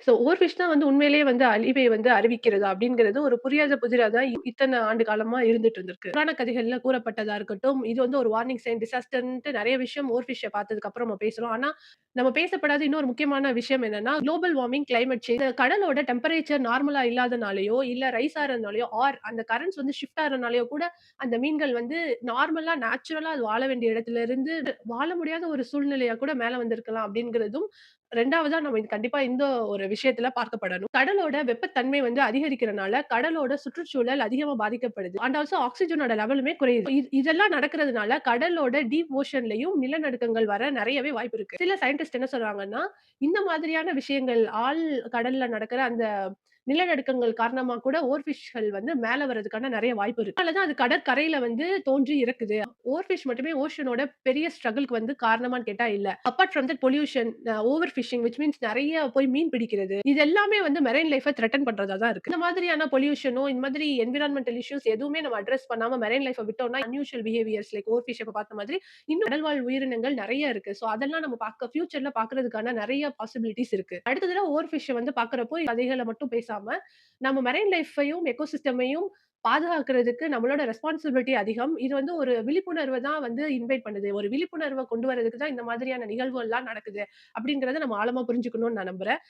Over fish தான் வந்து உண்மையிலேயே வந்து அழிவை வந்து அறிவிக்கிறதா அப்படிங்கிறது ஒரு புரியாத புதிரா தான் இத்தன ஆண்டு காலமா இருந்துட்டு இருந்திருக்கு. புராண கதைகள்ல கூறப்பட்டதா இருக்கட்டும், இது வந்து ஒரு வார்னிங் சைன், டிசாஸ்டர்ன்ட்டு நெறைய விஷயம் ஓவர் ஃபிஷ்ஷ பார்த்ததுக்கு அப்புறம் நம்ம பேசுறோம். ஆனா, நம்ம பேசப்படாத இன்னொரு முக்கியமான விஷயம் என்னன்னா, குளோபல் வார்மிங், கிளைமேட் சேஞ்ச். கடலோட டெம்பரேச்சர் நார்மலா இல்லாதனாலயோ, இல்ல ரைஸ் ஆறதுனாலயோ, அந்த கரண்ட்ஸ் வந்து ஷிஃப்ட் ஆறனாலயோ கூட அந்த மீன்கள் வந்து நார்மலா, நேச்சுரலா அது வாழ வேண்டிய இடத்துல இருந்து வாழ முடியாத ஒரு சூழ்நிலையா கூட மேல வந்திருக்கலாம் அப்படிங்கிறதும் 2வதா நம்ம இது கண்டிப்பா இந்த ஒரு விஷயத்துல பார்க்கப்படணும். கடலோட வெப்பத்தன்மை வந்து அதிகரிக்கிறனால, கடலோட சுற்றுச்சூழல் அதிகமா பாதிக்கப்படுது. அண்ட் ஆல்சோ ஆக்ஸிஜனோட லெவலுமே குறையுது. இதெல்லாம் நடக்கிறதுனால கடலோட டீப் ஓஷன்லயும் நிலநடுக்கங்கள் வர நெறையவே வாய்ப்பு இருக்கு. சில சயின்டிஸ்ட் என்ன சொல்றாங்கன்னா, இந்த மாதிரியான விஷயங்கள் கடல்ல நடக்கிற அந்த நிலநடுக்கங்கள் காரணமா கூட ஓர்ஃபிஷ்கள் வந்து மேல வரதுக்கான நெறைய வாய்ப்பு இருக்கு. அதனால தான் அது கடற்கரையில வந்து தோன்றி இறக்குது. ஓர்ஃபிஷ் மட்டுமே ஓஷனோட பெரிய ஸ்ட்ரகிள்க்கு வந்து காரணமான்னு கேட்டா இல்ல. Apart from that pollution, over fishing which means நெறைய போய் மீன் பிடிக்கிறது. இது எல்லாமே வந்து மெரைன் லைஃப்ப த்ரெட்டன் பண்றதா தான் இருக்கு. இந்த மாதிரியான பொல்யூஷனோ, இந்த மாதிரி என்விரான்மென்டல் இஷ்யூஸ் எதுவுமே நம்ம அட்ரஸ் பண்ணாம மெரைன் லைஃப்ப விட்டோம்னா, அன்யூசுவல் பிஹேவியர்ஸ் லைக் ஓவர் ஃபிஷ் இப்ப பார்த்த மாதிரி இன்னும் கடல்வாழ் உயிரினங்கள் நெறைய இருக்கு. அதெல்லாம் நம்ம ஃபியூச்சர்ல பார்க்கறதுக்கான நெறைய பாசிபிலிட்டீஸ் இருக்கு. அடுத்த தடவ ஓவர் ஃபிஷ்ஷ வந்து பார்க்கறப்போ கதைகள மட்டும் பேசாம, நம்ம மெரைன் லைஃப்பையும், எக்கோசிஸ்டமையும் பாதுகாக்கிறதுக்கு நம்மளோட ரெஸ்பான்சிபிலிட்டி அதிகம். இது வந்து ஒரு விழிப்புணர்வ தான் வந்து இன்வைட் பண்ணுது. ஒரு விழிப்புணர்வ கொண்டு வரதுக்கு தான் இந்த மாதிரியான நிகழ்வுகள்லாம் நடக்குது. அப்படிங்கிறத நம்ம ஆழமா புரிஞ்சுக்கணும்னு நான் நம்புறேன்.